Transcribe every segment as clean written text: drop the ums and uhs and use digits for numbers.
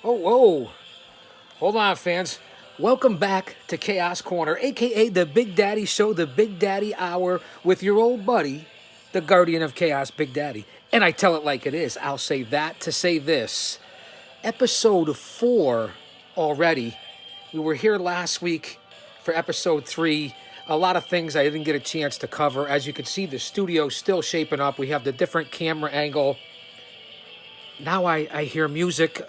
Oh, whoa. Hold on, fans. Welcome back to Chaos Corner, aka the Big Daddy Show, the Big Daddy Hour, with your old buddy, the Guardian of Chaos, Big Daddy. And I tell it like it is. I'll say that to say this. Episode 4 already. We were here last week for episode 3. A lot of things I didn't get a chance to cover. As you can see, the studio's still shaping up. We have the different camera angle. Now I hear music.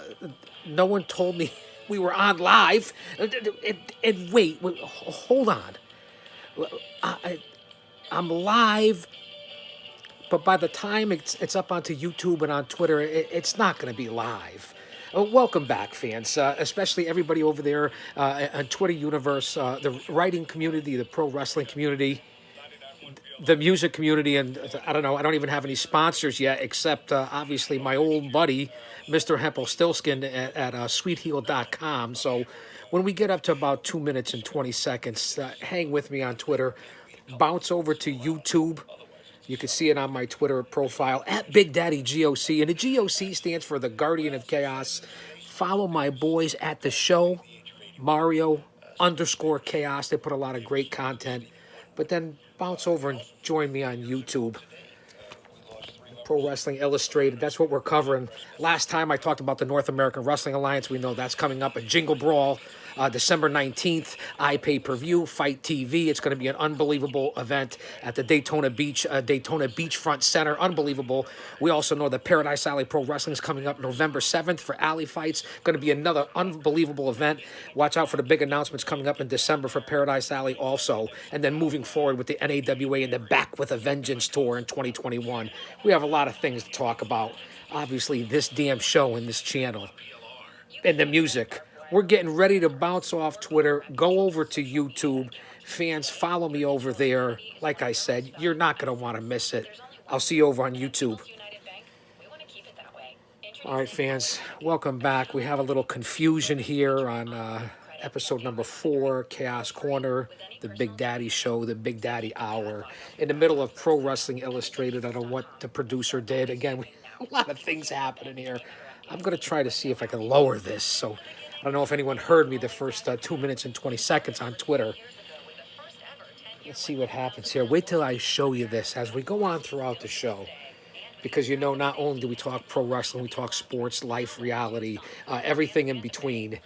No one told me we were on live. And wait, hold on. I'm live, but by the time it's up onto YouTube and on Twitter, it's not going to be live. Welcome back, fans, especially everybody over there on Twitter universe, the writing community, the pro wrestling community, the music community, and I don't know, I don't even have any sponsors yet, except obviously my old buddy, Mr. Hempel Stillskin at sweetheal.com. So when we get up to about 2 minutes and 20 seconds, hang with me on Twitter, bounce over to YouTube. You can see it on my Twitter profile at Big Daddy GOC. And the GOC stands for the Guardian of Chaos. Follow my boys at the show, Mario underscore Chaos. They put a lot of great content. But then bounce over and join me on YouTube. Pro Wrestling Illustrated. That's what we're covering. Last time I talked about the North American Wrestling Alliance. We know that's coming up at Jingle Brawl, December 19th. iPay-per-view, Fight TV. It's going to be an unbelievable event at the Daytona Beachfront Center. Unbelievable. We also know that Paradise Alley Pro Wrestling is coming up November 7th for Alley Fights. Going to be another unbelievable event. Watch out for the big announcements coming up in December for Paradise Alley also. And then moving forward with the NAWA and the Back with a Vengeance tour in 2021. We have a lot of things to talk about. Obviously, this damn show and this channel and the music. We're getting ready to bounce off Twitter. Go over to YouTube. Fans, follow me over there. Like I said, you're not going to want to miss it. I'll see you over on YouTube. All right, fans, welcome back. We have a little confusion here on episode number 4, Chaos Corner, the Big Daddy Show, the Big Daddy Hour. In the middle of Pro Wrestling Illustrated, I don't know what the producer did. Again, we have a lot of things happening here. I'm going to try to see if I can lower this. So I don't know if anyone heard me the first 2 minutes and 20 seconds on Twitter. Let's see what happens here. Wait till I show you this as we go on throughout the show. Because, you know, not only do we talk pro wrestling, we talk sports, life, reality, everything in between.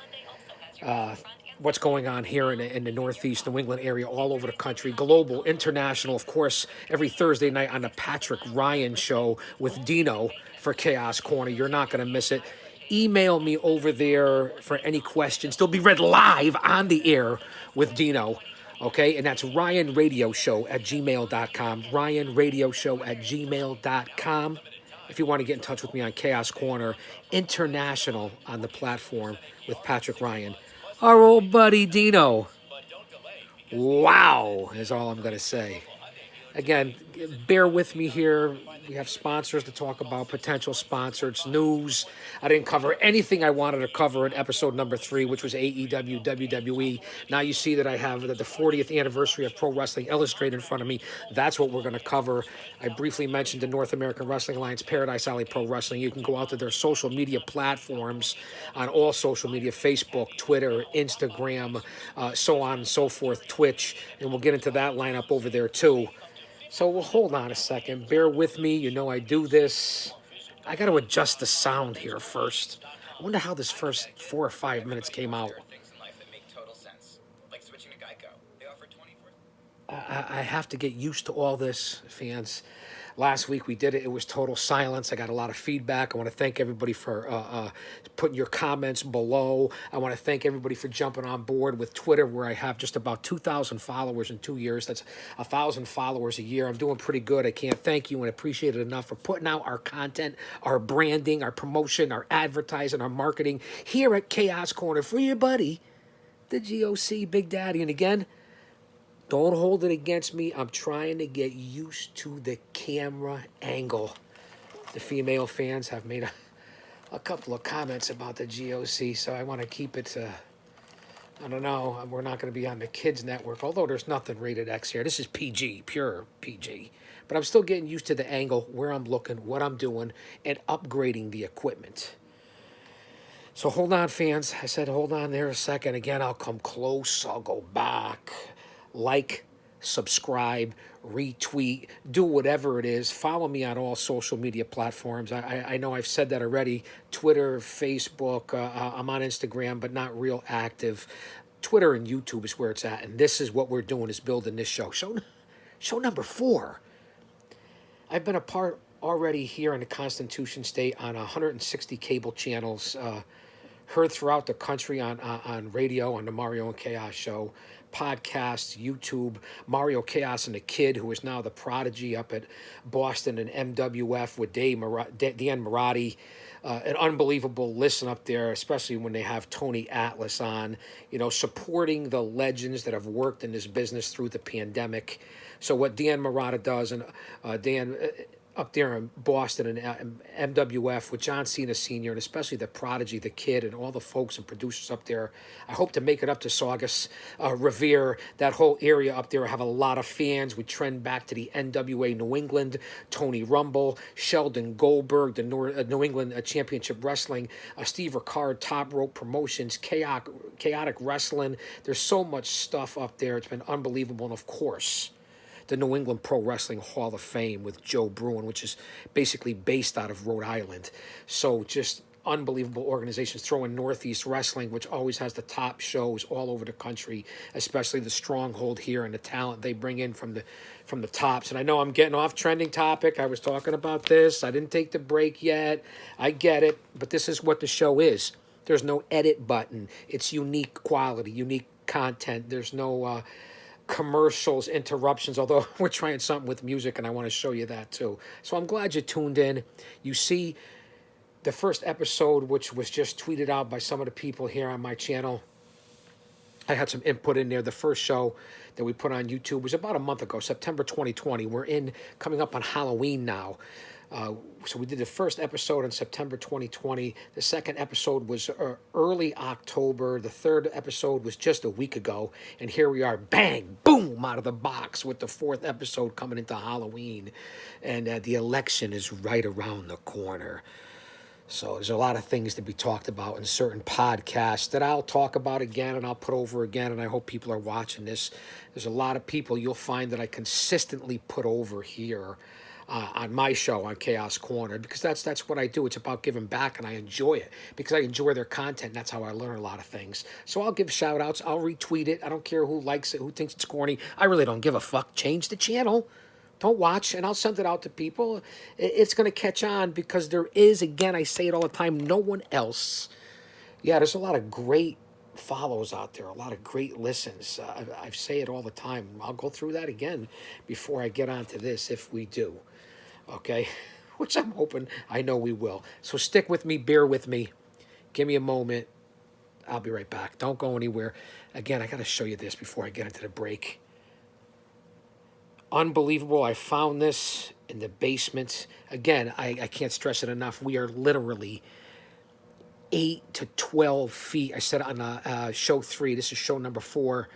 What's going on here in the Northeast New England area, all over the country, global, international, of course, every Thursday night on the Patrick Ryan Show with Dino for Chaos Corner. You're not going to miss it. Email me over there for any questions. They'll be read live on the air with Dino. Okay, and that's Ryan Radio Show at gmail.com. Ryan Radio Show at gmail.com. If you want to get in touch with me on Chaos Corner International on the platform with Patrick Ryan. Our old buddy Dino. Wow, is all I'm going to say. Again, bear with me here. We have sponsors to talk about, potential sponsors, news. I didn't cover anything I wanted to cover in episode number 3, which was AEW, WWE. Now you see that I have the 40th anniversary of Pro Wrestling Illustrated in front of me. That's what we're going to cover. I briefly mentioned the North American Wrestling Alliance, Paradise Alley Pro Wrestling. You can go out to their social media platforms on all social media, Facebook, Twitter, Instagram, so on and so forth, Twitch. And we'll get into that lineup over there too. So well, hold on a second. Bear with me. You know I do this. I got to adjust the sound here first. I wonder how this first 4 or 5 minutes came out. I have to get used to all this, fans. Last week we did it. It was total silence. I got a lot of feedback. I want to thank everybody for putting your comments below. I want to thank everybody for jumping on board with Twitter, where I have just about 2,000 followers in 2 years. That's 1,000 followers a year. I'm doing pretty good. I can't thank you and appreciate it enough for putting out our content, our branding, our promotion, our advertising, our marketing here at Chaos Corner for your buddy, the GOC Big Daddy. And again, don't hold it against me. I'm trying to get used to the camera angle. The female fans have made a couple of comments about the GOC, so I want to keep it, I don't know, we're not going to be on the kids network, although there's nothing rated X here. This is PG, pure PG. But I'm still getting used to the angle, where I'm looking, what I'm doing, and upgrading the equipment. So hold on, fans. I said hold on there a second. Again, I'll come close. I'll go back. Like, subscribe, retweet, do whatever it is. Follow me on all social media platforms. I know I've said that already. Twitter, Facebook. I'm on Instagram, but not real active. Twitter and YouTube is where it's at. And this is what we're doing, is building this show. Show number 4. I've been a part already here in the Constitution State on 160 cable channels, heard throughout the country on radio, on the Mario and Chaos Show, podcasts, YouTube, Mario Chaos and the Kid, who is now the Prodigy up at Boston and MWF with Dan Marati. An unbelievable listen up there, especially when they have Tony Atlas on, supporting the legends that have worked in this business through the pandemic. So what Dan Marata does, and Dan up there in Boston and MWF with John Cena Sr. and especially the Prodigy, the Kid, and all the folks and producers up there. I hope to make it up to Saugus, Revere, that whole area up there. I have a lot of fans. We trend back to the NWA New England, Tony Rumble, Sheldon Goldberg, the New England Championship Wrestling, Steve Ricard, Top Rope Promotions, Chaotic Wrestling. There's so much stuff up there. It's been unbelievable. And of course, the New England Pro Wrestling Hall of Fame with Joe Bruin, which is basically based out of Rhode Island. So just unbelievable organizations. Throw in Northeast Wrestling, which always has the top shows all over the country, especially the Stronghold here and the talent they bring in from the tops. And I know I'm getting off trending topic. I was talking about this. I didn't take the break yet. I get it, but this is what the show is. There's no edit button. It's unique quality, unique content. There's no commercials, interruptions, although we're trying something with music and I want to show you that too. So I'm glad you tuned in. You see the first episode, which was just tweeted out by some of the people here on my channel. I had some input in there. The first show that we put on YouTube was about a month ago, September 2020. We're coming up on Halloween now. So we did the first episode in September 2020. The second episode was early October. The third episode was just a week ago. And here we are, bang, boom, out of the box with the fourth episode coming into Halloween. And the election is right around the corner. So there's a lot of things to be talked about in certain podcasts that I'll talk about again and I'll put over again, and I hope people are watching this. There's a lot of people you'll find that I consistently put over here on my show on Chaos Corner, because that's what I do. It's about giving back, and I enjoy it because I enjoy their content. And that's how I learn a lot of things. So I'll give shout outs. I'll retweet it. I don't care who likes it, who thinks it's corny. I really don't give a fuck. Change the channel. Don't watch, and I'll send it out to people. It's going to catch on because there is, again, I say it all the time, no one else. Yeah, there's a lot of great follows out there, a lot of great listens. I say it all the time. I'll go through that again before I get onto this, if we do. Okay? Which I'm hoping, I know we will. So stick with me, bear with me. Give me a moment. I'll be right back. Don't go anywhere. Again, I got to show you this before I get into the break. Unbelievable. I found this in the basement. Again, I can't stress it enough. We are literally 8 to 12 feet. I said on show 3, this is show number 4,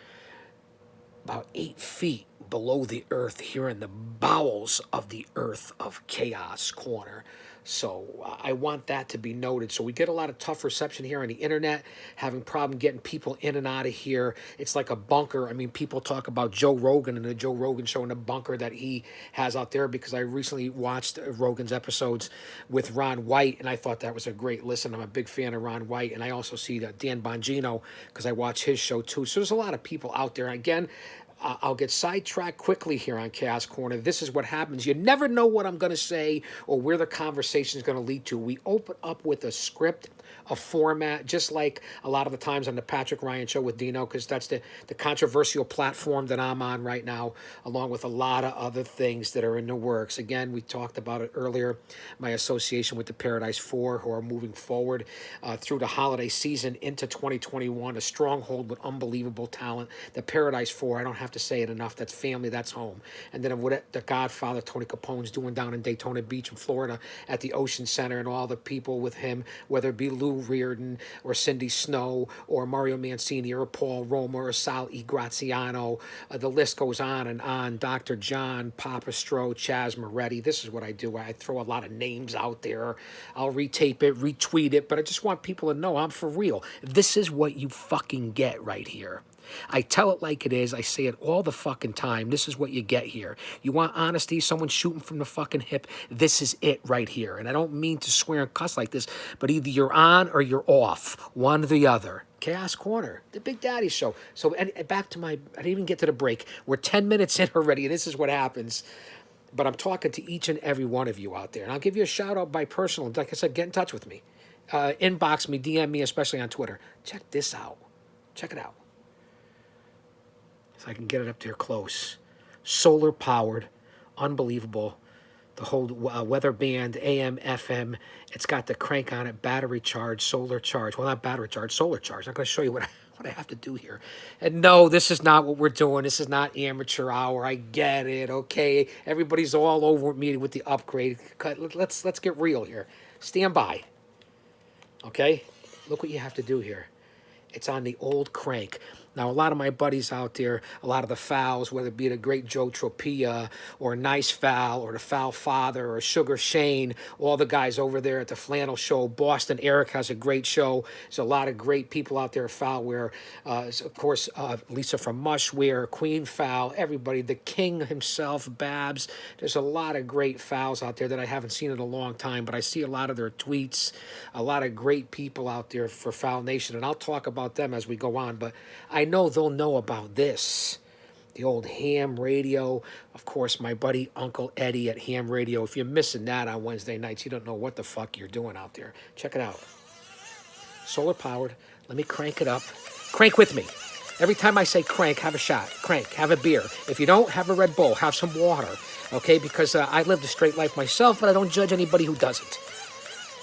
about 8 feet below the earth here in the bowels of the earth of Chaos Corner. So I want that to be noted. So we get a lot of tough reception here on the internet, having problem getting people in and out of here. It's like a bunker. I mean, people talk about Joe Rogan and the Joe Rogan show and the bunker that he has out there, because I recently watched Rogan's episodes with Ron White, and I thought that was a great listen. I'm a big fan of Ron White, and I also see that Dan Bongino, because I watch his show too. So there's a lot of people out there. Again, I'll get sidetracked quickly here on Chaos Corner. This is what happens. You never know what I'm going to say or where the conversation is going to lead to. We open up with a script, a format, just like a lot of the times on the Patrick Ryan Show with Dino, because that's the controversial platform that I'm on right now, along with a lot of other things that are in the works. Again, we talked about it earlier, my association with the Paradise 4, who are moving forward through the holiday season into 2021, a stronghold with unbelievable talent. The Paradise 4, I don't have have to say it enough. That's family. That's home. And then what the Godfather Tony Capone's doing down in Daytona Beach in Florida at the Ocean Center, and all the people with him, whether it be Lou Reardon or Cindy Snow or Mario Mancini or Paul Roma or Sal E. Graziano. The list goes on and on. Dr. John Papastro, Chaz Moretti. This is what I do. I throw a lot of names out there. I'll retape it, retweet it, but I just want people to know I'm for real. This is what you fucking get right here. I tell it like it is. I say it all the fucking time. This is what you get here. You want honesty, someone shooting from the fucking hip, this is it right here. And I don't mean to swear and cuss like this, but either you're on or you're off. One or the other. Chaos Corner, the Big Daddy Show. So and back to I didn't even get to the break. We're 10 minutes in already, and this is what happens. But I'm talking to each and every one of you out there. And I'll give you a shout out by personal. Like I said, get in touch with me. Inbox me, DM me, especially on Twitter. Check this out. Check it out. So I can get it up there close. Solar powered, unbelievable. The whole weather band, AM, FM. It's got the crank on it, battery charge, solar charge. Well, not battery charge, solar charge. I'm going to show you what I have to do here. And no, this is not what we're doing. This is not amateur hour. I get it. Okay, everybody's all over me with the upgrade. Let's get real here. Stand by. Okay, look what you have to do here. It's on the old crank. Now, a lot of my buddies out there, a lot of the Fowls, whether it be the great Joe Tropia or Nice Fowl or the Fowl Father or Sugar Shane, all the guys over there at the Flannel Show. Boston Eric has a great show. There's a lot of great people out there at Fowlware. Of course, Lisa from Mushware, Queen Fowl, everybody, the King himself, Babs. There's a lot of great Fowls out there that I haven't seen in a long time, but I see a lot of their tweets, a lot of great people out there for Fowl Nation, and I'll talk about them as we go on, but I know they'll know about this. The old ham radio. Of course, my buddy Uncle Eddie at Ham Radio. If you're missing that on Wednesday nights, you don't know what the fuck you're doing out there. Check it out. Solar powered. Let me crank it up. Crank with me. Every time I say crank, have a shot. Crank, have a beer. If you don't, have a Red Bull. Have some water. Okay? Because I lived a straight life myself, but I don't judge anybody who doesn't.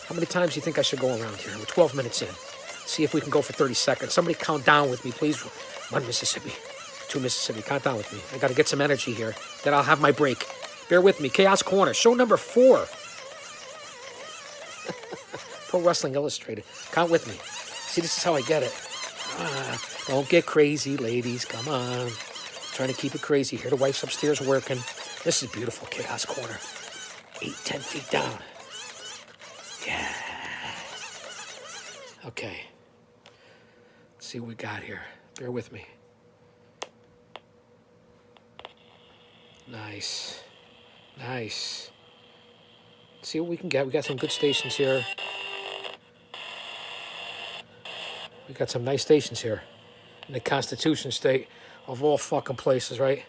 How many times do you think I should go around here? We're 12 minutes in. See if we can go for 30 seconds. Somebody count down with me, please. 1 Mississippi, 2 Mississippi. Count down with me. I got to get some energy here. Then I'll have my break. Bear with me. Chaos Corner, show number 4. Pro Wrestling Illustrated. Count with me. See, this is how I get it. Don't get crazy, ladies. Come on. Trying to keep it crazy here. The wife's upstairs working. This is beautiful, Chaos Corner. 8, 10 feet down. Yeah. Okay. Let's see what we got here. Bear with me. Nice. Nice. Let's see what we can get. We got some good stations here. We got some nice stations here in the Constitution State of all fucking places, right?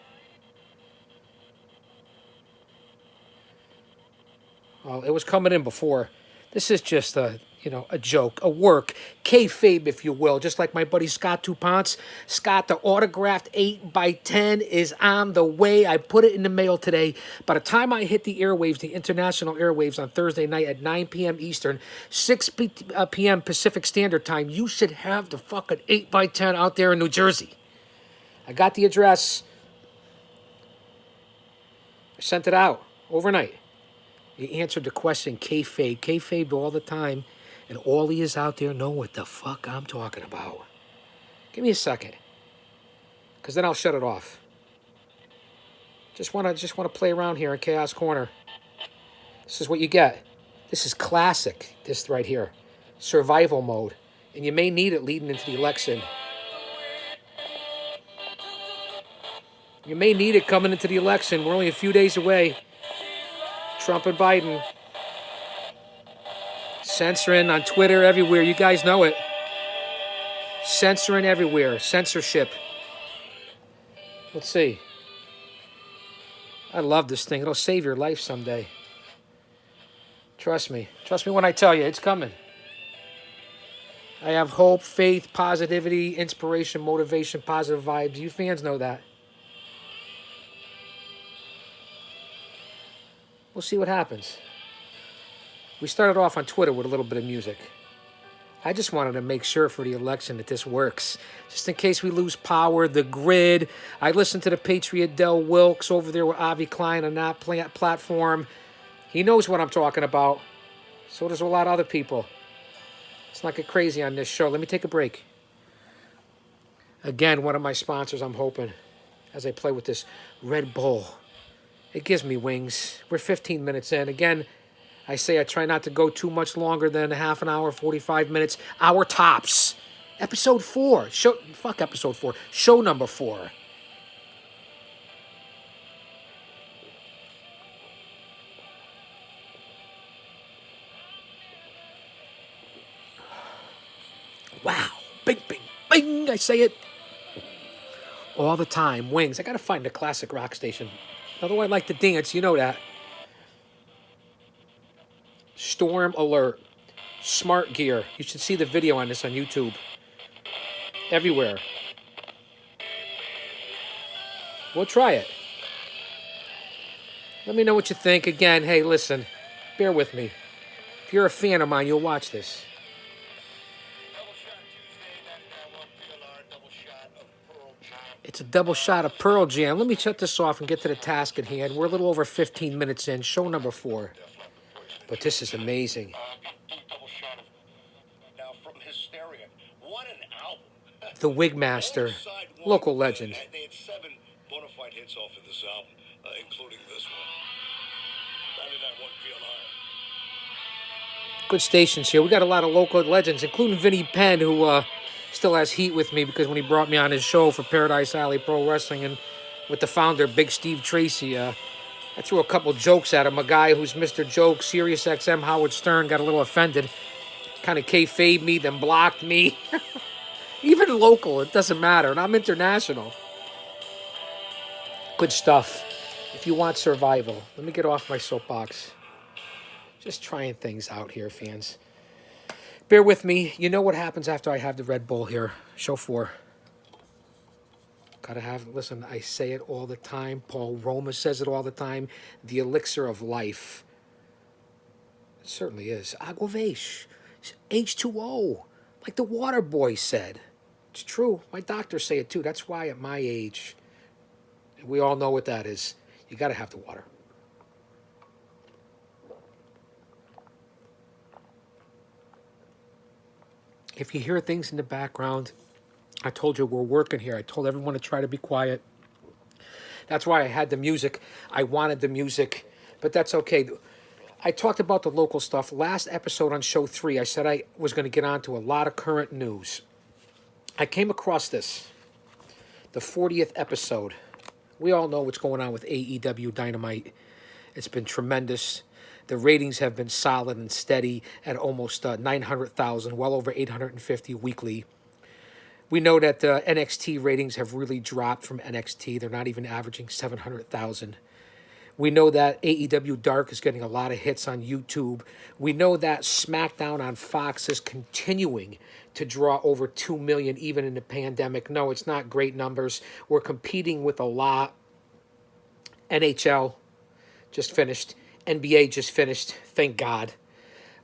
Well, it was coming in before. This is just a joke, a work, kayfabe, if you will, just like my buddy Scott Dupont. Scott, the autographed 8x10 is on the way. I put it in the mail today. By the time I hit the airwaves, the international airwaves on Thursday night at 9 p.m. Eastern, 6 p.m. Pacific Standard Time, you should have the fucking 8x10 out there in New Jersey. I got the address. I sent it out overnight. He answered the question, kayfabe all the time. And all he is out there know what the fuck I'm talking about. Give me a second. Because then I'll shut it off. Just want to play around here in Chaos Corner. This is what you get. This is classic, this right here. Survival mode. And you may need it leading into the election. You may need it coming into the election. We're only a few days away. Trump and Biden. Censoring on Twitter, everywhere. You guys know it. Censoring everywhere. Censorship. Let's see. I love this thing. It'll save your life someday. Trust me. Trust me when I tell you, it's coming. I have hope, faith, positivity, inspiration, motivation, positive vibes. You fans know that. We'll see what happens. We started off on Twitter with a little bit of music. I just wanted to make sure for the election that this works. Just in case we lose power, the grid. I listened to the Patriot Del Wilkes over there with Avi Klein on that platform. He knows what I'm talking about. So does a lot of other people. Let's not get crazy on this show. Let me take a break. Again, one of my sponsors, I'm hoping, as I play with this Red Bull. It gives me wings. We're 15 minutes in. Again, I say I try not to go too much longer than a half an hour, 45 minutes. Hour tops. Episode 4. Fuck episode 4. Show number 4. Wow. Bing, bing, bing. I say it all the time. Wings. I got to find a classic rock station. Although I like to dance, you know that. Storm alert. Smart gear. You should see the video on this on YouTube. Everywhere. We'll try it. Let me know what you think. Again, hey, listen. Bear with me. If you're a fan of mine, you'll watch this. It's a double shot of Pearl Jam. Let me shut this off and get to the task at hand. We're a little over 15 minutes in. Show number 4. But this is amazing. The Wigmaster, local legend. They had 7 bona fide hits off of this album, including this one. 99.1 PLR. Good stations here. We got a lot of local legends, including Vinny Penn, who still has heat with me because when he brought me on his show for Paradise Alley Pro Wrestling and with the founder, Big Steve Tracy, I threw a couple jokes at him. A guy who's Mr. Joke, Sirius XM, Howard Stern, got a little offended. Kind of kayfabed me, then blocked me. Even local, it doesn't matter. And I'm international. Good stuff. If you want survival. Let me get off my soapbox. Just trying things out here, fans. Bear with me. You know what happens after I have the Red Bull here. Show 4. Gotta have, listen, I say it all the time. Paul Roma says it all the time. The elixir of life. It certainly is. Agua Viva. H2O. Like the water boy said. It's true. My doctors say it too. That's why at my age, we all know what that is. You got to have the water. If you hear things in the background, I told you we're working here. I told everyone to try to be quiet. That's why I had the music. I wanted the music, but that's okay. I talked about the local stuff. Last episode on show 3, I said I was going to get on to a lot of current news. I came across this, the 40th episode. We all know what's going on with AEW Dynamite. It's been tremendous. The ratings have been solid and steady at almost 900,000, well over 850 weekly. We know that the NXT ratings have really dropped from NXT. They're not even averaging 700,000. We know that AEW Dark is getting a lot of hits on YouTube. We know that SmackDown on Fox is continuing to draw over 2 million even in the pandemic. No, it's not great numbers. We're competing with a lot. NHL just finished. NBA just finished. Thank God.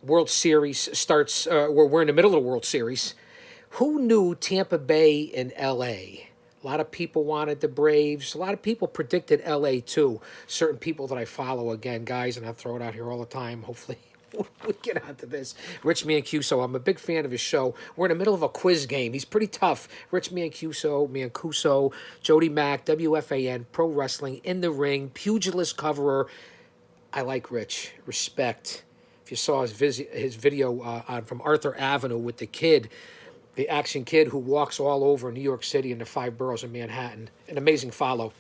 World Series starts. We're in the middle of the World Series. Who knew Tampa Bay and LA? A lot of people wanted the Braves. A lot of people predicted LA too. Certain people that I follow, again, guys, and I throw it out here all the time. Hopefully we'll get onto this. Rich Mancuso, I'm a big fan of his show. We're in the middle of a quiz game. He's pretty tough. Rich Mancuso, Jody Mack, WFAN, Pro Wrestling, In the Ring, pugilist coverer. I like Rich. Respect. If you saw his video on from Arthur Avenue with the kid, the action kid who walks all over New York City and the 5 boroughs of Manhattan. An amazing follow.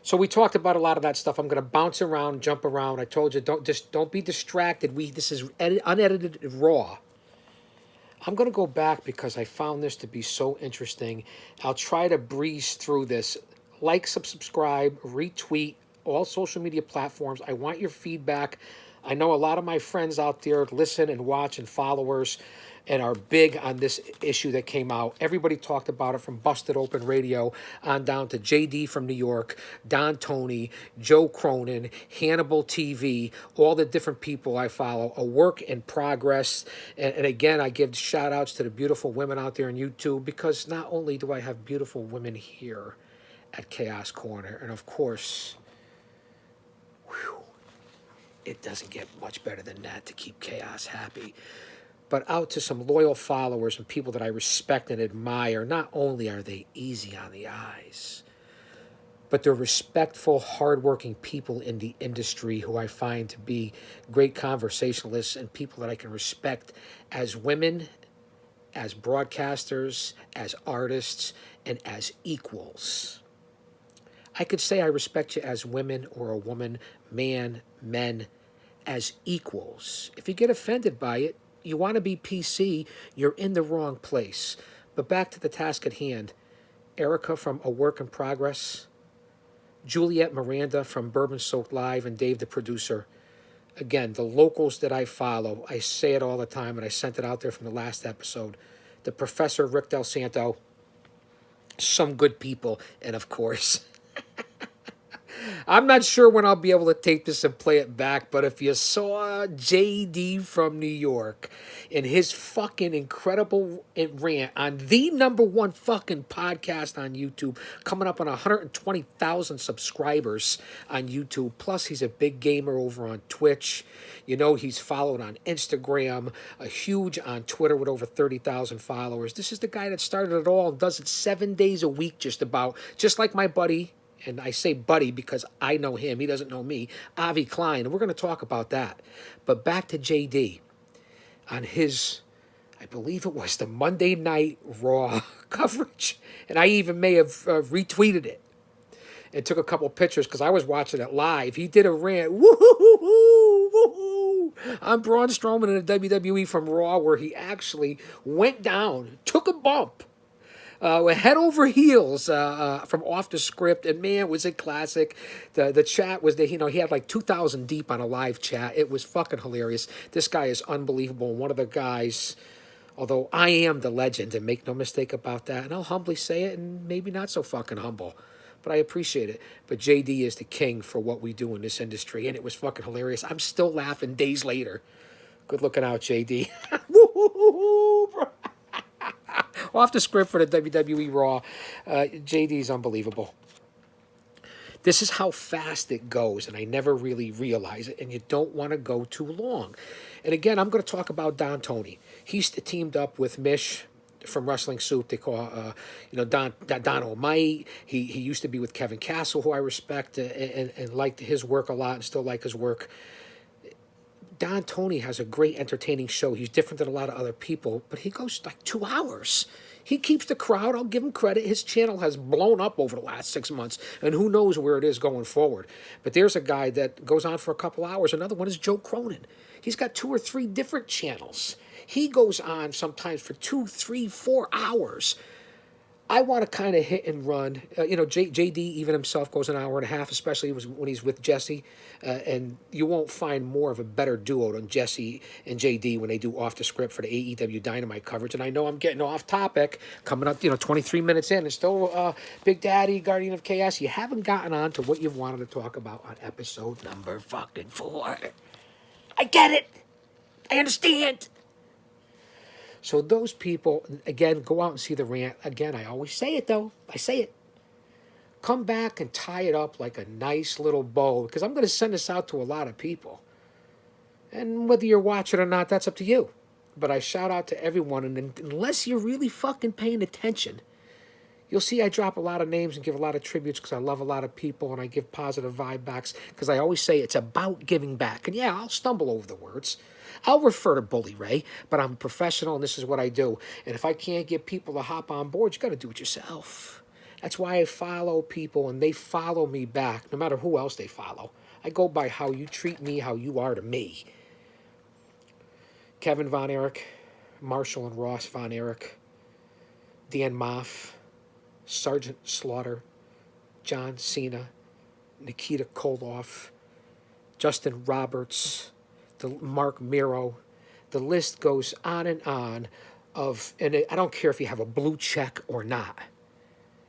So we talked about a lot of that stuff. I'm going to bounce around, jump around. I told you, don't be distracted. This is unedited raw. I'm going to go back because I found this to be so interesting. I'll try to breeze through this. Like, subscribe, retweet, all social media platforms. I want your feedback I know a lot of my friends out there listen and watch and followers and are big on this issue that came out. Everybody talked about it from Busted Open Radio on down to JD from New York, Don Tony, Joe Cronin, Hannibal TV, all the different people I follow. A work in progress. And again, I give shout outs to the beautiful women out there on YouTube because not only do I have beautiful women here at Chaos Corner, and of course, it doesn't get much better than that to keep Chaos happy. But out to some loyal followers and people that I respect and admire, not only are they easy on the eyes, but they're respectful, hardworking people in the industry who I find to be great conversationalists and people that I can respect as women, as broadcasters, as artists, and as equals. I could say I respect you as women or a woman, man, men, as equals. If you get offended by it, you want to be PC, you're in the wrong place. But back to the task at hand. Erica from A Work in Progress, Juliet Miranda from Bourbon Soaked Live, and Dave the producer. Again, the locals that I follow, I say it all the time, and I sent it out there from the last episode. The Professor Rick Del Santo, some good people, and of course, I'm not sure when I'll be able to take this and play it back, but if you saw JD from New York and his fucking incredible rant on the number one fucking podcast on YouTube, coming up on 120,000 subscribers on YouTube, plus he's a big gamer over on Twitch. You know, he's followed on Instagram, a huge on Twitter with over 30,000 followers. This is the guy that started it all and does it 7 days a week just about, just like my buddy, and I say buddy because I know him, he doesn't know me, Avi Klein, and we're going to talk about that. But back to JD on his, I believe it was the Monday Night Raw coverage, and I even may have retweeted it and took a couple pictures because I was watching it live. He did a rant, woo-hoo-hoo-hoo, woo-hoo, on Braun Strowman in the WWE from Raw, where he actually went down, took a bump, head over heels from Off the Script, and man, was it classic. The chat was, he had like 2,000 deep on a live chat. It was fucking hilarious. This guy is unbelievable. One of the guys, although I am the legend, and make no mistake about that, and I'll humbly say it, and maybe not so fucking humble, but I appreciate it. But JD is the king for what we do in this industry, and it was fucking hilarious. I'm still laughing days later. Good looking out, JD. Woo-hoo-hoo-hoo, bro. Off the Script for the WWE Raw. JD's unbelievable. This is how fast it goes, and I never really realize it, and you don't want to go too long. And again, I'm going to talk about Don Tony. He's teamed up with Mish from Wrestling Soup. They call, Don O'Mite. He used to be with Kevin Castle, who I respect and liked his work a lot and still like his work. Don Tony has a great entertaining show. He's different than a lot of other people, but he goes like 2 hours. He keeps the crowd. I'll give him credit. His channel has blown up over the last 6 months, and who knows where it is going forward. But there's a guy that goes on for a couple hours. Another one is Joe Cronin. He's got 2 or 3 different channels. He goes on sometimes for 2, 3, 4 hours. I want to kind of hit and run. JD even himself goes an hour and a half, especially when he's with Jesse. And you won't find more of a better duo than Jesse and JD when they do Off the Script for the AEW Dynamite coverage. And I know I'm getting off topic, coming up, 23 minutes in. And still, Big Daddy, Guardian of Chaos, you haven't gotten on to what you've wanted to talk about on episode number fucking 4. I get it. I understand. So those people, again, go out and see the rant. Again, I always say it, though. I say it. Come back and tie it up like a nice little bow, because I'm going to send this out to a lot of people. And whether you're watching or not, that's up to you. But I shout out to everyone, and unless you're really fucking paying attention, you'll see I drop a lot of names and give a lot of tributes because I love a lot of people and I give positive vibe backs because I always say it's about giving back. And yeah, I'll stumble over the words. I'll refer to Bully Ray, but I'm a professional and this is what I do. And if I can't get people to hop on board, you got to do it yourself. That's why I follow people and they follow me back, no matter who else they follow. I go by how you treat me, how you are to me. Kevin Von Erich, Marshall and Ross Von Erich, Dan Moff, Sergeant Slaughter, John Cena, Nikita Koloff, Justin Roberts, the Mark Miro. The list goes on and on I don't care if you have a blue check or not.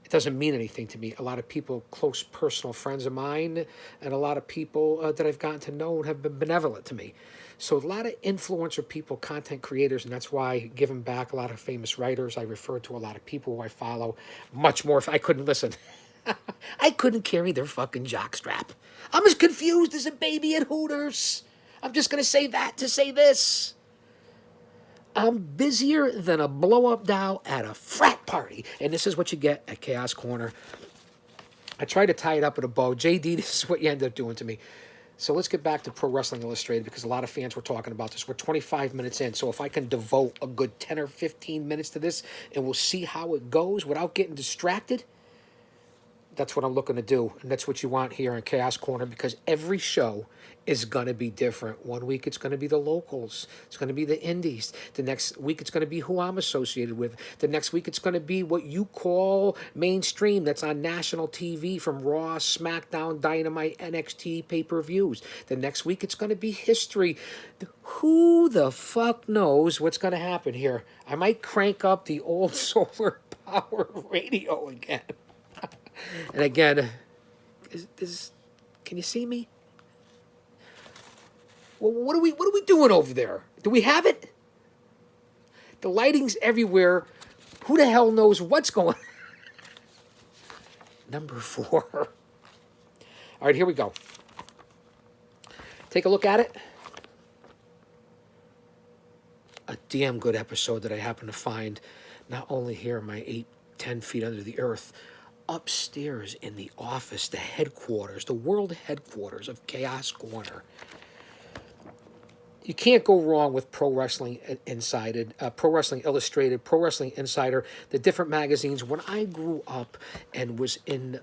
It doesn't mean anything to me. A lot of people, close personal friends of mine, and a lot of people that I've gotten to know have been benevolent to me. So a lot of influencer people, content creators, and that's why giving back a lot of famous writers. I refer to a lot of people who I follow much more. If I couldn't listen. I couldn't carry their fucking jockstrap. I'm as confused as a baby at Hooters. I'm just going to say that to say this. I'm busier than a blow-up doll at a frat party. And this is what you get at Chaos Corner. I tried to tie it up with a bow. JD, this is what you end up doing to me. So let's get back to Pro Wrestling Illustrated because a lot of fans were talking about this. We're 25 minutes in, so if I can devote a good 10 or 15 minutes to this and we'll see how it goes without getting distracted, that's what I'm looking to do. And that's what you want here in Chaos Corner because every show is going to be different. One week it's going to be the locals. It's going to be the indies. The next week it's going to be who I'm associated with. The next week it's going to be what you call mainstream that's on national TV from Raw, SmackDown, Dynamite, NXT, pay-per-views. The next week it's going to be history. Who the fuck knows what's going to happen here? I might crank up the old solar power radio again. And again, can you see me? Well, what are we doing over there? Do we have it? The lighting's everywhere. Who the hell knows what's going on? Number 4. All right, here we go. Take a look at it. A damn good episode that I happen to find not only here in my 8-10 feet under the earth, upstairs in the office, the headquarters, the world headquarters of Chaos Corner. You can't go wrong with Pro Wrestling Insider, Pro Wrestling Illustrated, Pro Wrestling Insider, the different magazines. When I grew up and was in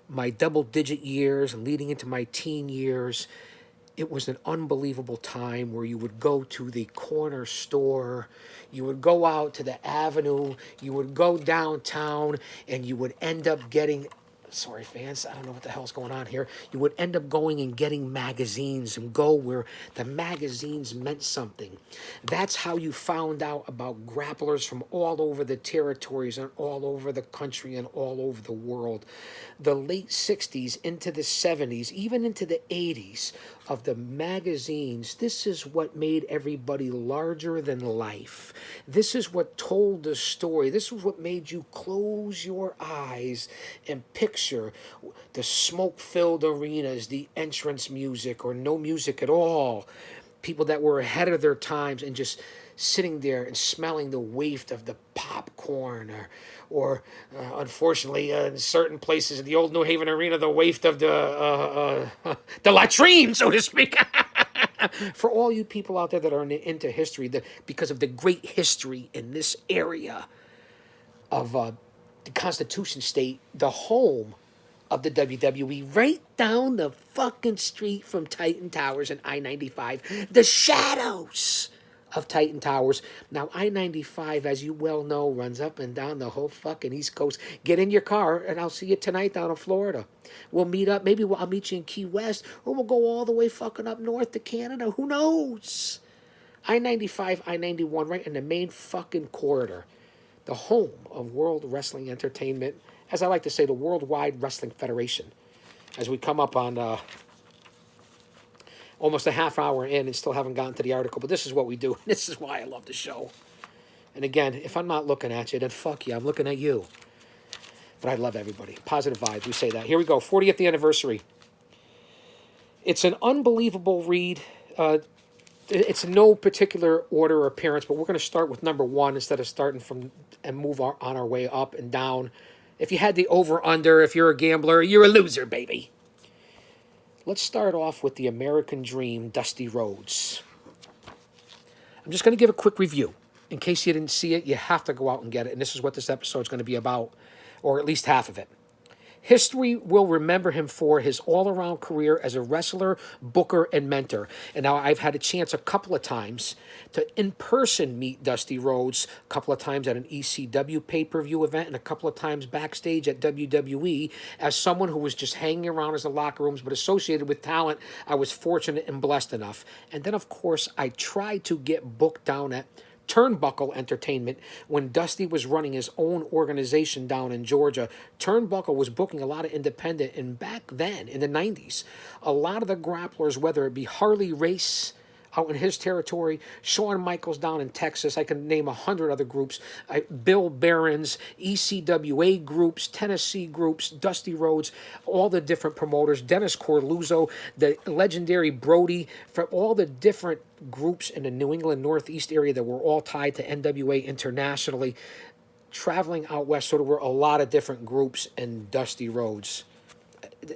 my double-digit years and leading into my teen years, it was an unbelievable time where you would go to the corner store, you would go out to the avenue, you would go downtown, and you would end up getting, sorry fans, I don't know what the hell's going on here, you would end up going and getting magazines and go where the magazines meant something. That's how you found out about grapplers from all over the territories and all over the country and all over the world. The late 60s into the 70s, even into the 80s of the magazines, this is what made everybody larger than life. This is what told the story. This is what made you close your eyes and picture the smoke-filled arenas, the entrance music or no music at all. People that were ahead of their times and just sitting there and smelling the waft of the popcorn or unfortunately, in certain places in the old New Haven Arena, the waft of the latrine, so to speak. For all you people out there that are into history, because of the great history in this area of the Constitution State, the home of the WWE, right down the fucking street from Titan Towers and I-95, the shadows of Titan Towers. Now, I-95, as you well know, runs up and down the whole fucking East Coast. Get in your car, and I'll see you tonight down in Florida. We'll meet up. Maybe I'll meet you in Key West, or we'll go all the way fucking up north to Canada. Who knows? I-95, I-91, right in the main fucking corridor. The home of World Wrestling Entertainment. As I like to say, the Worldwide Wrestling Federation. As we come up on almost a half hour in and still haven't gotten to the article, but this is what we do. This is why I love the show. And again, if I'm not looking at you, then fuck you, I'm looking at you. But I love everybody. Positive vibes, we say that. Here we go, 40th anniversary. It's an unbelievable read. It's in no particular order or appearance, but we're going to start with number 1 instead of starting from and move on our way up and down. If you had the over-under, if you're a gambler, you're a loser, baby. Let's start off with the American Dream, Dusty Rhodes. I'm just going to give a quick review. In case you didn't see it, you have to go out and get it. And this is what this episode is going to be about, or at least half of it. History will remember him for his all around career as a wrestler, booker, and mentor. And now I've had a chance a couple of times to in person meet Dusty Rhodes, a couple of times at an ECW pay per view event, and a couple of times backstage at WWE. As someone who was just hanging around as the locker rooms but associated with talent, I was fortunate and blessed enough. And then, of course, I tried to get booked down at Turnbuckle Entertainment when Dusty was running his own organization down in Georgia. Turnbuckle was booking a lot of independent, and back then in the 90s, a lot of the grapplers, whether it be Harley Race out in his territory, Shawn Michaels down in Texas, I can name 100 other groups, Bill Barron's, ECWA groups, Tennessee groups, Dusty Rhodes, all the different promoters, Dennis Corluzzo, the legendary Brody, from all the different groups in the New England Northeast area that were all tied to NWA internationally, traveling out west. So there were a lot of different groups, and Dusty Rhodes,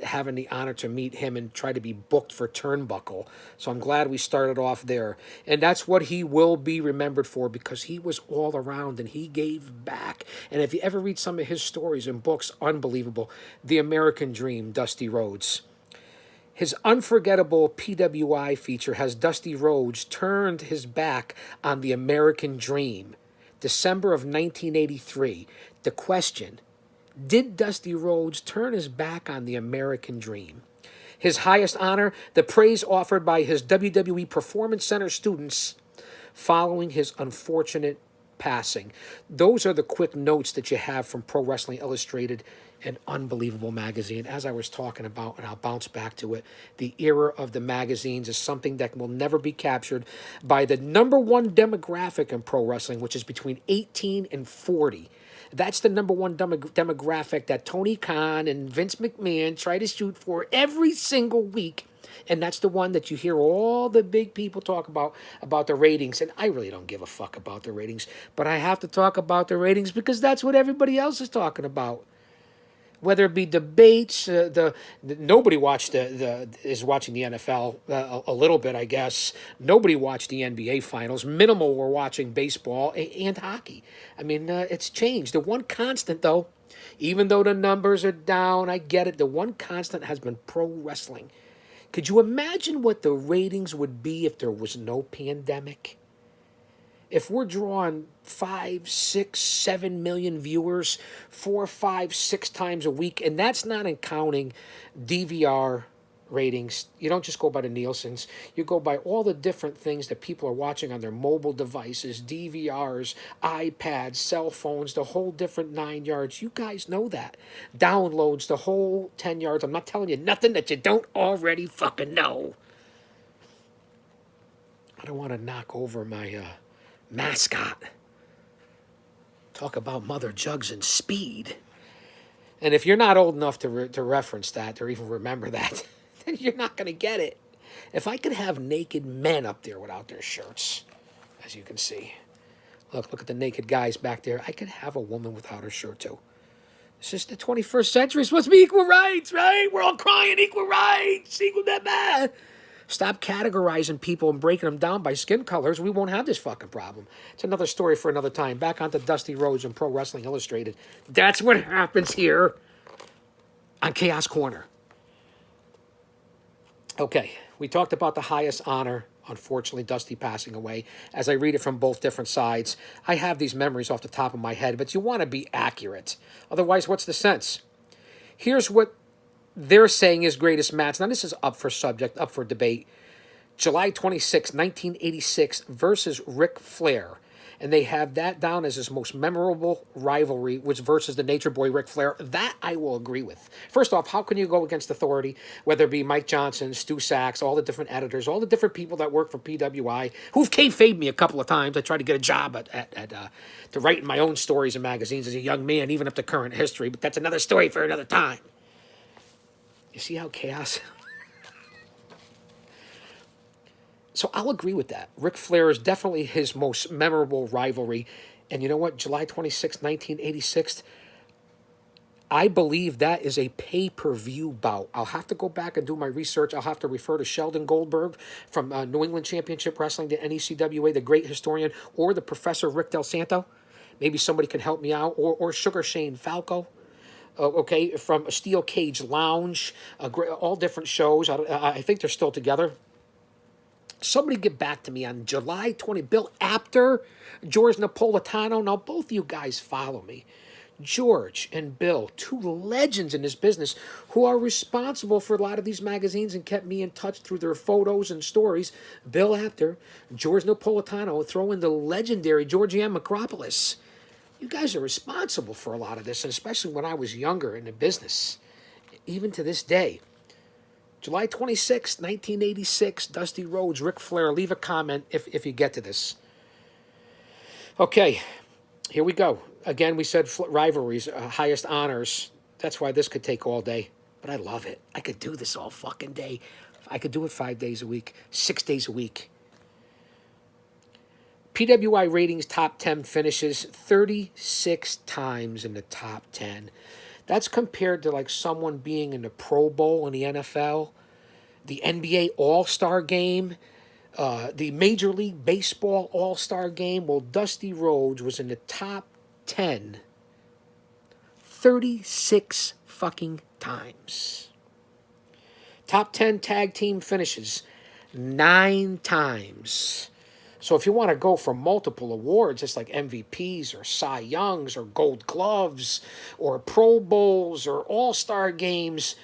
having the honor to meet him and try to be booked for Turnbuckle. So I'm glad we started off there. And that's what he will be remembered for, because he was all around and he gave back. And if you ever read some of his stories and books, unbelievable. The American Dream, Dusty Rhodes. His unforgettable PWI feature has Dusty Rhodes turned his back on the American Dream. December of 1983. The question: did Dusty Rhodes turn his back on the American Dream? His highest honor, the praise offered by his WWE Performance Center students following his unfortunate passing. Those are the quick notes that you have from Pro Wrestling Illustrated, an unbelievable magazine. As I was talking about, and I'll bounce back to it, the era of the magazines is something that will never be captured by the number one demographic in pro wrestling, which is between 18 and 40. That's the number one demographic that Tony Khan and Vince McMahon try to shoot for every single week. And that's the one that you hear all the big people talk about the ratings. And I really don't give a fuck about the ratings, but I have to talk about the ratings because that's what everybody else is talking about. Whether it be debates, nobody watched is watching the NFL a little bit, I guess. Nobody watched the NBA finals. Minimal were watching baseball and hockey. I mean, it's changed. The one constant, though, even though the numbers are down, I get it. The one constant has been pro wrestling. Could you imagine what the ratings would be if there was no pandemic? If we're drawing 5, 6, 7 million viewers 4, 5, 6 times a week, and that's not in counting DVR ratings. You don't just go by the Nielsen's. You go by all the different things that people are watching on their mobile devices, DVRs, iPads, cell phones, the whole different 9 yards. You guys know that. Downloads, the whole 10 yards. I'm not telling you nothing that you don't already fucking know. I don't want to knock over my mascot. Talk about Mother Jugs and Speed. And if you're not old enough to reference that or even remember that, then you're not going to get it. If I could have naked men up there without their shirts, as you can see. Look at the naked guys back there. I could have a woman without her shirt too. This is the 21st century. It's supposed to be equal rights, right? We're all crying equal rights, equal that. Stop categorizing people and breaking them down by skin colors. We won't have this fucking problem. It's another story for another time. Back onto Dusty Rhodes and Pro Wrestling Illustrated. That's what happens here on Chaos Corner. Okay, we talked about the highest honor. Unfortunately, Dusty passing away. As I read it from both different sides, I have these memories off the top of my head, but you want to be accurate. Otherwise, what's the sense? Here's what they're saying is greatest match. Now, this is up for debate. July 26, 1986 versus Ric Flair. And they have that down as his most memorable rivalry, which versus the Nature Boy Ric Flair. That I will agree with. First off, how can you go against authority, whether it be Mike Johnson, Stu Sachs, all the different editors, all the different people that work for PWI, who've kayfabed me a couple of times. I tried to get a job to write my own stories and magazines as a young man, even up to current history, but that's another story for another time. You see how chaos... So I'll agree with that. Ric Flair is definitely his most memorable rivalry. And you know what? July 26, 1986, I believe that is a pay-per-view bout. I'll have to go back and do my research. I'll have to refer to Sheldon Goldberg from New England Championship Wrestling, the NECWA, the great historian, or the Professor Rick Del Santo. Maybe somebody can help me out. Or Sugar Shane Falco. Okay, from a Steel Cage Lounge, all different shows. I think they're still together. Somebody get back to me on July 20. Bill Apter, George Napolitano. Now, both of you guys follow me. George and Bill, two legends in this business who are responsible for a lot of these magazines and kept me in touch through their photos and stories. Bill Apter, George Napolitano, throw in the legendary Georgianne Macropoulos. You guys are responsible for a lot of this, and especially when I was younger in the business, even to this day. July 26, 1986, Dusty Rhodes, Ric Flair. Leave a comment if you get to this. Okay, here we go. Again, we said rivalries, highest honors. That's why this could take all day. But I love it. I could do this all fucking day. I could do it 5 days a week, 6 days a week. PWI ratings top 10 finishes 36 times in the top 10. That's compared to like someone being in the Pro Bowl in the NFL, the NBA All-Star Game, the Major League Baseball All-Star Game. Well, Dusty Rhodes was in the top 10 36 fucking times. Top 10 tag team finishes 9 times. So if you want to go for multiple awards, it's like MVPs or Cy Youngs or Gold Gloves or Pro Bowls or All-Star Games,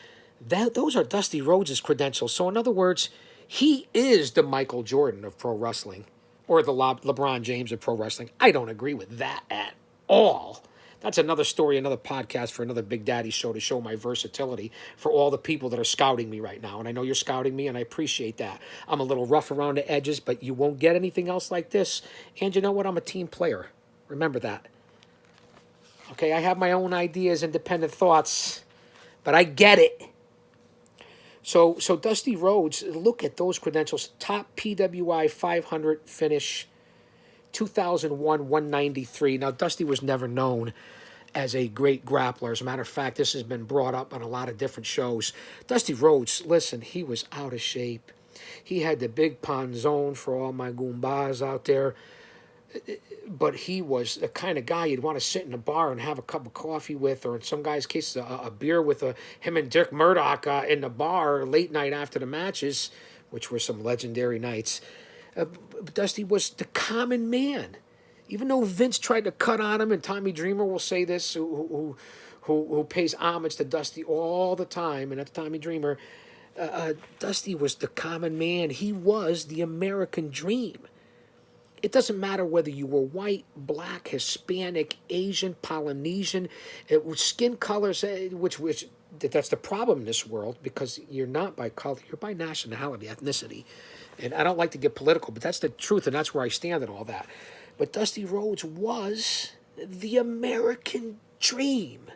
those are Dusty Rhodes' credentials. So in other words, he is the Michael Jordan of pro wrestling or the LeBron James of pro wrestling. I don't agree with that at all. That's another story, another podcast for another Big Daddy show to show my versatility for all the people that are scouting me right now. And I know you're scouting me, and I appreciate that. I'm a little rough around the edges, but you won't get anything else like this. And you know what? I'm a team player. Remember that. Okay, I have my own ideas, independent thoughts, but I get it. So Dusty Rhodes, look at those credentials. Top PWI 500 finish, 2001, 193. Now, Dusty was never known as a great grappler. As a matter of fact, this has been brought up on a lot of different shows. Dusty Rhodes, listen, he was out of shape. He had the big panzone for all my Goombas out there. But he was the kind of guy you'd want to sit in a bar and have a cup of coffee with, or in some guy's case, a beer with him and Dick Murdoch in the bar late night after the matches, which were some legendary nights. Dusty was the common man. Even though Vince tried to cut on him, and Tommy Dreamer will say this, who pays homage to Dusty all the time, and that's Tommy Dreamer, Dusty was the common man. He was the American dream. It doesn't matter whether you were white, black, Hispanic, Asian, Polynesian, skin colors, which that's the problem in this world, because you're not by color, you're by nationality, ethnicity. And I don't like to get political, but that's the truth, and that's where I stand and all that. But Dusty Rhodes was the American dream.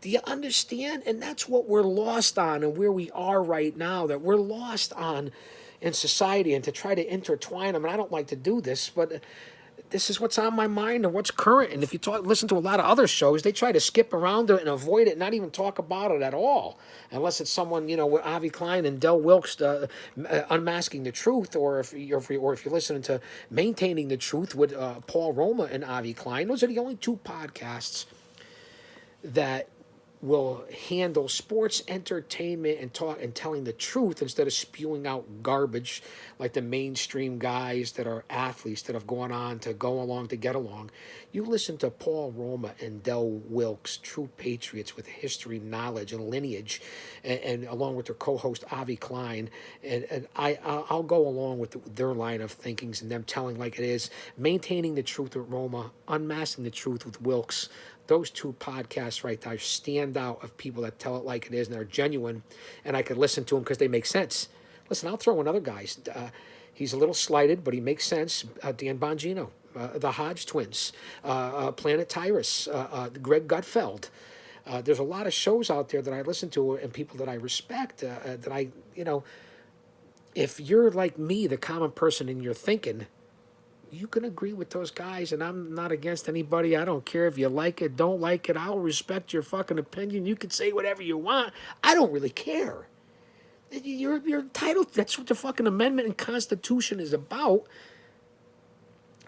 Do you understand? And that's what we're lost on, and where we are right now, that we're lost on in society, and to try to intertwine them. And I don't like to do this, but this is what's on my mind and what's current. And if you listen to a lot of other shows, they try to skip around it and avoid it, not even talk about it at all, unless it's someone, with Avi Klein and Del Wilkes unmasking the truth, or if you're listening to Maintaining the Truth with Paul Roma and Avi Klein. Those are the only two podcasts that will handle sports entertainment and talk and telling the truth instead of spewing out garbage like the mainstream guys that are athletes that have gone on to go along to get along. You listen to Paul Roma and Del Wilkes, true patriots with history, knowledge, and lineage, and along with their co-host Avi Klein, and I'll go along with their line of thinkings and them telling like it is, Maintaining the Truth with Roma, Unmasking the Truth with Wilkes. Those two podcasts right there stand out of people that tell it like it is and are genuine, and I could listen to them because they make sense. Listen, I'll throw in other guys. He's a little slighted, but he makes sense. Dan Bongino, the Hodge twins, Planet Tyrus, Greg Gutfeld. There's a lot of shows out there that I listen to and people that I respect that I, if you're like me, the common person in your thinking, you can agree with those guys, and I'm not against anybody. I don't care if you like it, don't like it. I'll respect your fucking opinion. You can say whatever you want. I don't really care. You're entitled. That's what the fucking amendment and Constitution is about.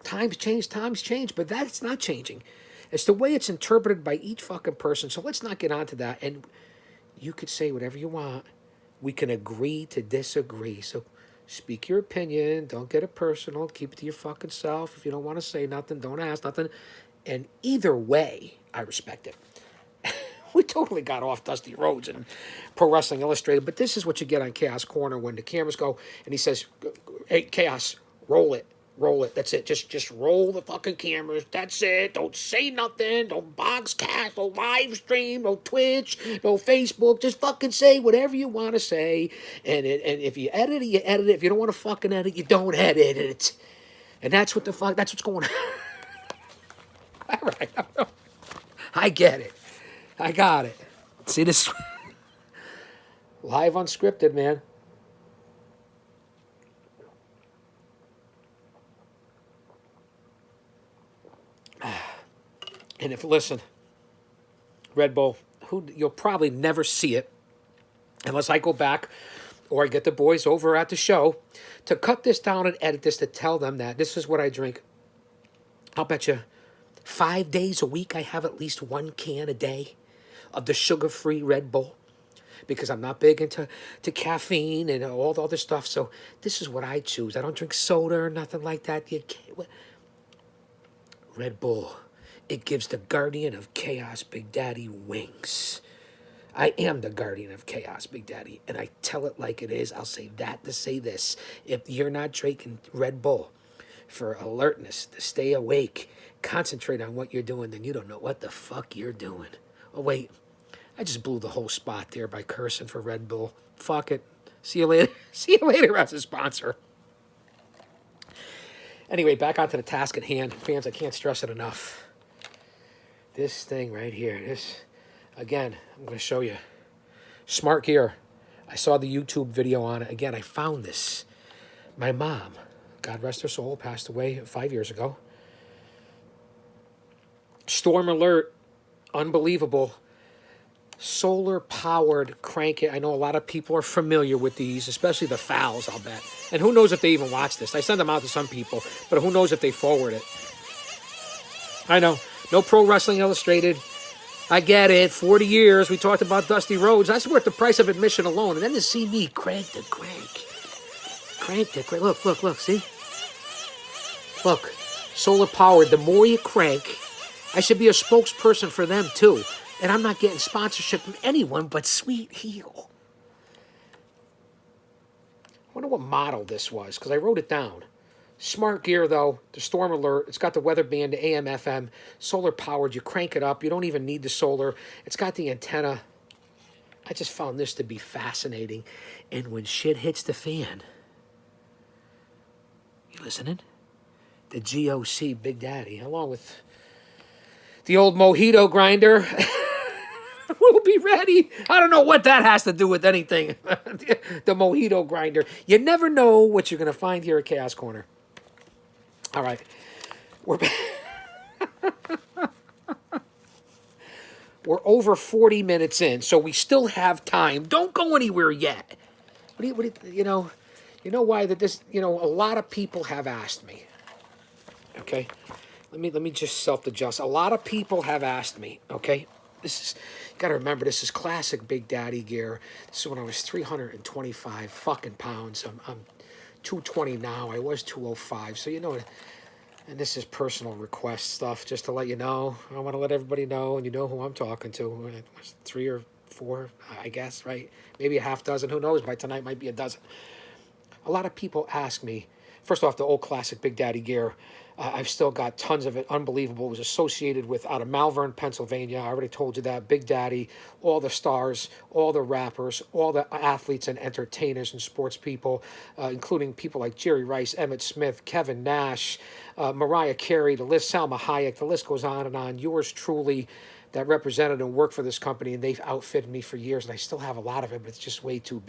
Times change, but that's not changing. It's the way it's interpreted by each fucking person. So let's not get onto that. And you could say whatever you want. We can agree to disagree. So speak your opinion. Don't get it personal. Keep it to your fucking self. If you don't want to say nothing, don't ask nothing. And either way, I respect it. We totally got off Dusty Rhodes and Pro Wrestling Illustrated, but this is what you get on Chaos Corner when the cameras go and he says, "Hey, Chaos, roll it. Roll it. That's it. Just roll the fucking cameras. That's it. Don't say nothing. Don't boxcast. No live stream. No Twitch. No Facebook. Just fucking say whatever you want to say. And if you edit it, you edit it. If you don't want to fucking edit, you don't edit it. And that's what the fuck. That's what's going on. All right. I get it. I got it. See this live unscripted, man. And if listen, Red Bull, you'll probably never see it unless I go back or I get the boys over at the show to cut this down and edit this to tell them that this is what I drink. I'll bet you 5 days a week I have at least 1 can a day of the sugar-free Red Bull because I'm not big into caffeine and all the other stuff. So this is what I choose. I don't drink soda or nothing like that. Red Bull. It gives the Guardian of Chaos Big Daddy wings. I am the Guardian of Chaos Big Daddy, and I tell it like it is. I'll say that to say this. If you're not drinking Red Bull for alertness, to stay awake, concentrate on what you're doing, then you don't know what the fuck you're doing. Oh, wait. I just blew the whole spot there by cursing for Red Bull. Fuck it. See you later. See you later as a sponsor. Anyway, back onto the task at hand. Fans, I can't stress it enough. This thing right here, again, I'm going to show you. Smart Gear. I saw the YouTube video on it. Again, I found this. My mom, God rest her soul, passed away 5 years ago. Storm Alert, unbelievable. Solar-powered crank it. I know a lot of people are familiar with these, especially the fouls, I'll bet. And who knows if they even watch this. I send them out to some people, but who knows if they forward it. I know. No Pro Wrestling Illustrated. I get it. 40 years. We talked about Dusty Rhodes. That's worth the price of admission alone. And then to see me crank the crank. Crank the crank. Look. See? Look. Solar powered. The more you crank, I should be a spokesperson for them too. And I'm not getting sponsorship from anyone but Sweet Heel. I wonder what model this was, because I wrote it down. Smart Gear, though, the Storm Alert. It's got the weather band, the AM, FM, solar powered. You crank it up. You don't even need the solar. It's got the antenna. I just found this to be fascinating. And when shit hits the fan, you listening? The GOC Big Daddy, along with the old mojito grinder, will be ready. I don't know what that has to do with anything. The mojito grinder. You never know what you're going to find here at Chaos Corner. All right. We're over 40 minutes in, so we still have time. Don't go anywhere yet. You know why that this, a lot of people have asked me. Okay? Let me just self-adjust. A lot of people have asked me, okay? You got to remember, this is classic Big Daddy gear. This is when I was 325 fucking pounds. I'm 220 now. I was 205. So, and this is personal request stuff, just to let you know. I want to let everybody know, and you know who I'm talking to. 3 or 4, I guess, right? Maybe a half dozen. Who knows? By tonight, might be a dozen. A lot of people ask me, first off, the old classic Big Daddy gear. I've still got tons of it. Unbelievable. It was associated with out of Malvern, Pennsylvania. I already told you that. Big Daddy, all the stars, all the rappers, all the athletes and entertainers and sports people, including people like Jerry Rice, Emmett Smith, Kevin Nash, Mariah Carey, the list, Salma Hayek, the list goes on and on. Yours truly, that represented and worked for this company, and they've outfitted me for years, and I still have a lot of it, but it's just way too big.